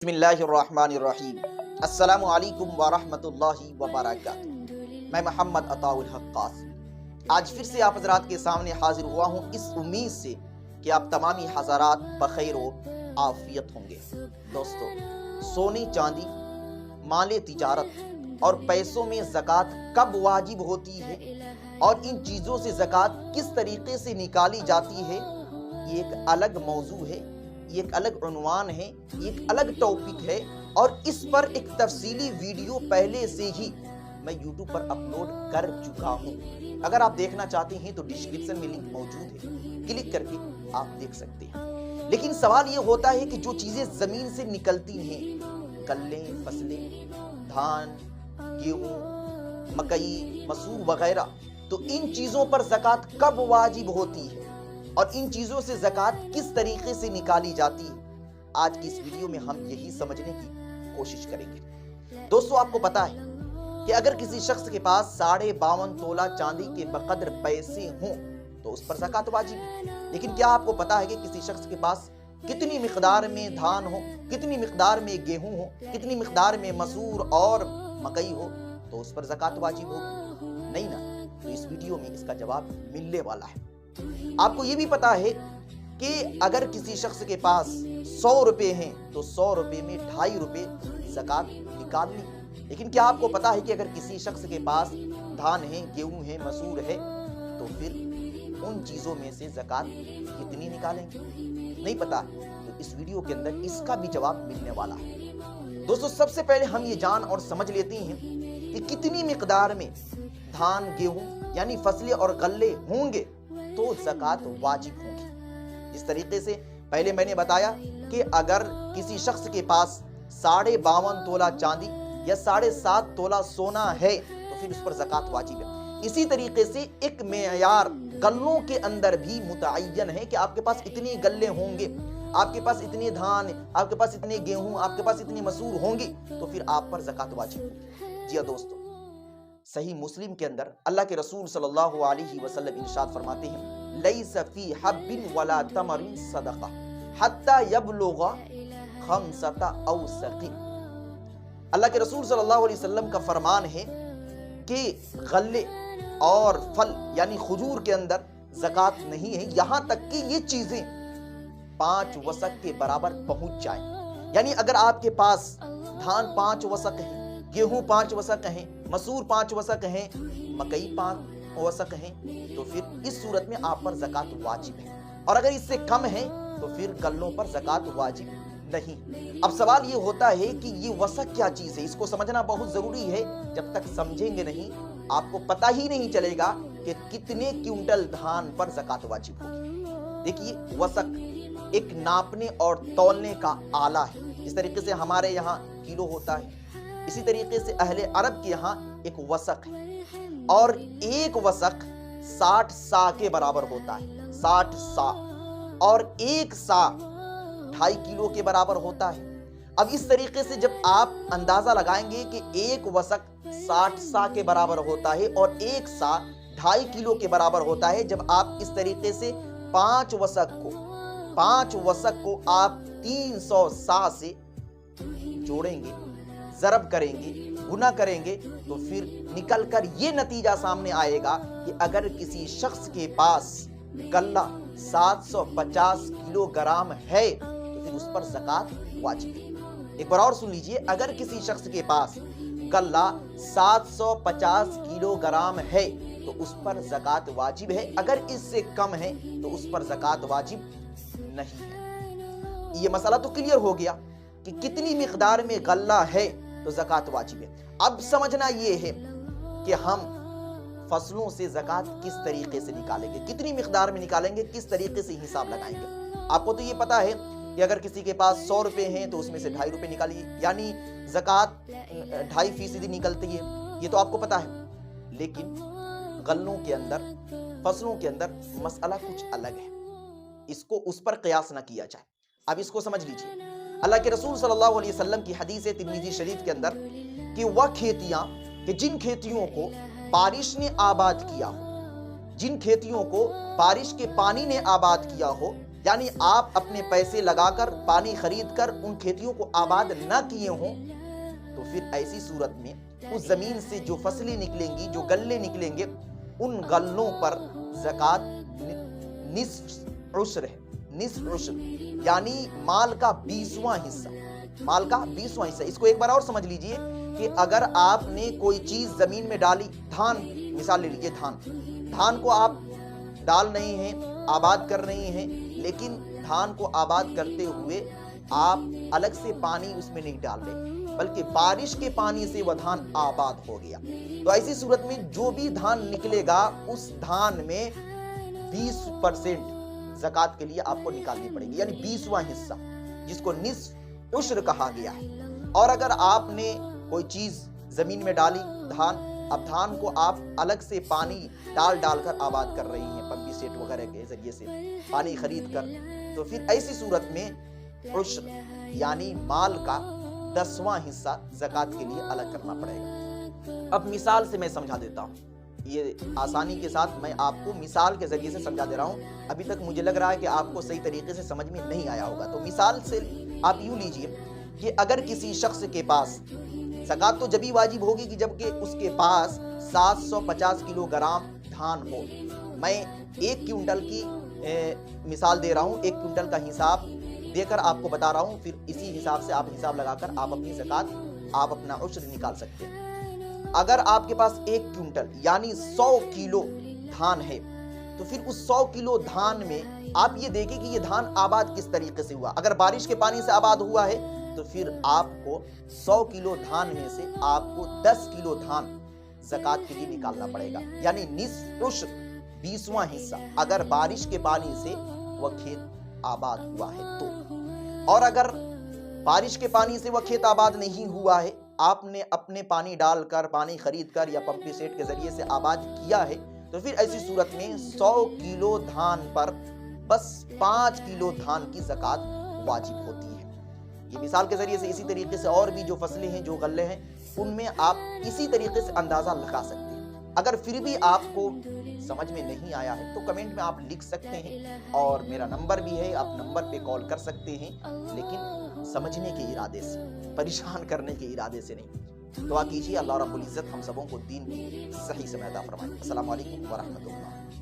بسم اللہ الرحمن الرحیم۔ السلام علیکم ورحمۃ اللہ وبرکاتہ۔ میں محمد عطاء الحق قاسم آج پھر سے آپ حضرات کے سامنے حاضر ہوا ہوں، اس امید سے کہ آپ تمامی حضرات بخیر و عافیت ہوں گے۔ دوستو، سونے چاندی، مال تجارت اور پیسوں میں زکوٰۃ کب واجب ہوتی ہے اور ان چیزوں سے زکوٰۃ کس طریقے سے نکالی جاتی ہے، یہ ایک الگ موضوع ہے، یہ ایک الگ عنوان ہے، یہ ایک الگ ٹاپک ہے، اور اس پر ایک تفصیلی ویڈیو پہلے سے ہی میں یوٹیوب پر اپلوڈ کر چکا ہوں۔ اگر آپ دیکھنا چاہتے ہیں تو ڈسکرپشن میں لنک موجود ہے، کلک کر کے آپ دیکھ سکتے ہیں۔ لیکن سوال یہ ہوتا ہے کہ جو چیزیں زمین سے نکلتی ہیں، غلے، فصلیں، دھان، گیہوں، مکئی، مسور وغیرہ، تو ان چیزوں پر زکوٰۃ کب واجب ہوتی ہے اور ان چیزوں سے زکوٰۃ کس طریقے سے نکالی جاتی ہے، آج کی اس ویڈیو میں ہم یہی سمجھنے کی کوشش کریں گے۔ دوستو، آپ کو پتا ہے کہ اگر کسی شخص کے پاس 52.5 تولہ چاندی کے بقدر پیسے ہوں تو اس پر زکوٰۃ واجب ہے، لیکن کیا آپ کو پتا ہے کہ کسی شخص کے پاس کتنی مقدار میں دھان ہو، کتنی مقدار میں گیہوں ہو، کتنی مقدار میں مسور اور مکئی ہو تو اس پر زکوٰۃ واجب ہوگی؟ نہیں نا؟ تو اس ویڈیو میں اس کا جواب ملنے والا ہے۔ آپ کو یہ بھی پتا ہے کہ اگر کسی شخص کے پاس 100 روپے ہیں تو 100 روپے میں 2.5 روپے زکوٰۃ نکالنی، لیکن کیا آپ کو پتا ہے کہ اگر کسی شخص کے پاس دھان ہے، گیہوں ہے، مسور ہے تو پھر ان چیزوں میں سے زکوٰۃ کتنی نکالیں گے؟ نہیں پتا؟ تو اس ویڈیو کے اندر اس کا بھی جواب ملنے والا ہے۔ دوستو، سب سے پہلے ہم یہ جان اور سمجھ لیتے ہیں کہ کتنی مقدار میں دھان، گیہوں یعنی فصلیں اور غلے ہوں گے تو زکوٰۃ واجب ہوگی۔ جس طریقے سے پہلے میں نے بتایا کہ اگر کسی شخص کے پاس 52.5 تولہ چاندی یا 7.5 تولہ سونا ہے تو پھر اس پر زکوٰۃ واجب ہے۔ اسی طریقے سے ایک معیار غلوں کے اندر بھی متعین ہے کہ آپ کے پاس اتنے غلے ہوں گے، آپ کے پاس اتنے دھان، آپ کے پاس اتنے گیہوں، آپ کے پاس اتنی مسور ہوں گی تو پھر آپ پر زکوٰۃ واجب ہوگی۔ جی ہاں دوستو، صحیح مسلم کے اندر اللہ کے رسول صلی اللہ علیہ وسلم ارشاد فرماتے ہیں، لیس فی حب ولا تمر صدقہ حتی یبلغ 5 اوسق۔ اللہ کے رسول صلی اللہ علیہ وسلم کا فرمان ہے کہ غلے اور پھل یعنی کھجور کے اندر زکوٰۃ نہیں ہے یہاں تک کہ یہ چیزیں 5 وسق کے برابر پہنچ جائیں۔ یعنی اگر آپ کے پاس دھان 5 وسق ہے، گیہوں 5 وسق ہیں، مسور 5 وسق ہیں، مکئی 5 وسق ہیں تو پھر اس صورت میں آپ پر زکوٰۃ واجب ہے، اور اگر اس سے کم ہے تو پھر غلوں پر زکوٰۃ واجب نہیں۔ اب سوال یہ ہوتا ہے کہ یہ وسق کیا چیز ہے؟ اس کو سمجھنا بہت ضروری ہے، جب تک سمجھیں گے نہیں آپ کو پتہ ہی نہیں چلے گا کہ کتنے کوئنٹل دھان پر زکوٰۃ واجب ہوگی۔ دیکھیے، وسق ایک ناپنے اور تولنے کا آلہ ہے۔ اس طریقے سے ہمارے یہاں کلو ہوتا ہے، اسی طریقے سے اہل عرب کے یہاں ایک وسق ہے، اور ایک وسق 60 سا کے برابر ہوتا ہے، 60 سا، اور ایک سا 2.5 کلو کے برابر ہوتا ہے۔ اب اس طریقے سے جب آپ اندازہ لگائیں گے کہ ایک وسق 60 سا کے برابر ہوتا ہے اور ایک سا 2.5 کلو کے برابر ہوتا ہے، جب آپ اس طریقے سے 5 وسق کو آپ 300 سا سے جوڑیں گے، ضرب کریں گے، گنا کریں گے تو پھر نکل کر یہ نتیجہ سامنے آئے گا کہ اگر کسی شخص کے پاس غلہ 750 کلو گرام ہے تو پھر اس پر زکوٰۃ واجب ہے۔ ایک بار اور سن لیجئے، اگر کسی شخص کے پاس غلہ 750 کلو گرام ہے تو اس پر زکوٰۃ واجب ہے، اگر اس سے کم ہے تو اس پر زکوٰۃ واجب نہیں ہے۔ یہ مسئلہ تو کلیئر ہو گیا کہ کتنی مقدار میں غلہ ہے تو زکوٰۃ واجب ہے۔ اب سمجھنا یہ ہے کہ ہم فصلوں سے زکوٰۃ کس طریقے سے نکالیں گے، کتنی مقدار میں نکالیں گے، کس طریقے سے حساب لگائیں گے۔ آپ کو تو یہ پتا ہے کہ اگر کسی کے پاس 100 روپے ہیں تو اس میں سے 2.5 روپے نکالیے، یعنی زکوٰۃ 2.5% نکلتی ہے، یہ تو آپ کو پتا ہے۔ لیکن غلوں کے اندر، فصلوں کے اندر مسئلہ کچھ الگ ہے، اس کو اس پر قیاس نہ کیا جائے۔ اب اس کو سمجھ لیجئے، اللہ کے رسول صلی اللہ علیہ وسلم کی حدیث ہے ترمذی شریف کے اندر کہ وہ کھیتیاں کہ جن کھیتیوں کو بارش نے آباد کیا ہو، جن کھیتیوں کو بارش کے پانی نے آباد کیا ہو، یعنی آپ اپنے پیسے لگا کر پانی خرید کر ان کھیتیوں کو آباد نہ کیے ہوں تو پھر ایسی صورت میں اس زمین سے جو فصلیں نکلیں گی، جو غلے نکلیں گے، ان غلوں پر زکوٰۃ نصف عشر ہے، نصف عشر یعنی مال کا 20واں حصہ، مال کا 20واں حصہ۔ اس کو ایک بار اور سمجھ لیجئے کہ اگر آپ نے کوئی چیز زمین میں ڈالی، دھان مثال لے لیجئے، دھان کو آپ ڈال نہیں ہیں، آباد کر رہے ہیں، لیکن دھان کو آباد کرتے ہوئے آپ الگ سے پانی اس میں نہیں ڈال رہے، بلکہ بارش کے پانی سے وہ دھان آباد ہو گیا، تو ایسی صورت میں جو بھی دھان نکلے گا اس دھان میں 20% زکوٰۃ کے لیے آپ کو نکالنی پڑے گی، یعنی 20واں حصہ، جس کو نصف عشر کہا گیا ہے۔ اور اگر آپ نے کوئی چیز زمین میں ڈالی، اب دھان کو آپ الگ سے پانی ڈال کر آباد کر رہی ہیں، پمپی سیٹ وغیرہ کے ذریعے سے پانی خرید کر، تو پھر ایسی صورت میں عشر یعنی مال کا 10واں حصہ زکوٰۃ کے لیے الگ کرنا پڑے گا۔ اب مثال سے میں سمجھا دیتا ہوں، یہ آسانی کے ساتھ میں آپ کو مثال کے ذریعے سے سمجھا دے رہا ہوں۔ ابھی تک مجھے لگ رہا ہے کہ آپ کو صحیح طریقے سے سمجھ میں نہیں آیا ہوگا، تو مثال سے آپ یوں لیجئے کہ اگر کسی شخص کے پاس زکوٰۃ تو جبھی واجب ہوگی کہ جبکہ اس کے پاس 750 کلو گرام دھان ہو۔ میں 1 کنٹل کی مثال دے رہا ہوں، 1 کنٹل کا حساب دے کر آپ کو بتا رہا ہوں، پھر اسی حساب سے آپ حساب لگا کر آپ اپنی زکوٰۃ، آپ اپنا عشر نکال سکتے ہیں۔ اگر آپ کے پاس 1 کنٹل یعنی 100 کلو دھان ہے تو پھر اس 100 کلو دھان میں آپ یہ دیکھیں کہ یہ دھان آباد کس طریقے سے ہوا۔ اگر بارش کے پانی سے آباد ہوا ہے تو پھر آپ کو 100 کلو دھان میں سے آپ کو 10 کلو دھان زکوٰۃ کے لیے نکالنا پڑے گا، یعنی نصف عشر 20واں حصہ، اگر بارش کے پانی سے وہ کھیت آباد ہوا ہے تو۔ اور اگر بارش کے پانی سے وہ کھیت آباد نہیں ہوا ہے، آپ نے اپنے پانی ڈال کر، پانی خرید کر یا پمپی سیٹ کے ذریعے سے آباد کیا ہے، تو پھر ایسی صورت میں 100 کلو دھان پر بس 5 کلو دھان کی زکوٰۃ واجب ہوتی ہے۔ یہ مثال کے ذریعے سے اسی طریقے سے اور بھی جو فصلیں ہیں، جو غلے ہیں، ان میں آپ اسی طریقے سے اندازہ لگا سکتے ہیں۔ اگر پھر بھی آپ کو سمجھ میں نہیں آیا ہے تو کمنٹ میں آپ لکھ سکتے ہیں، اور میرا نمبر بھی ہے، آپ نمبر پہ کال کر سکتے ہیں، لیکن سمجھنے کے ارادے سے، پریشان کرنے کے ارادے سے نہیں۔ دعا کیجیے اللہ رب العزت ہم سبوں کو دین کی صحیح سمجھ عطا فرمائے۔ السلام علیکم ورحمۃ اللہ۔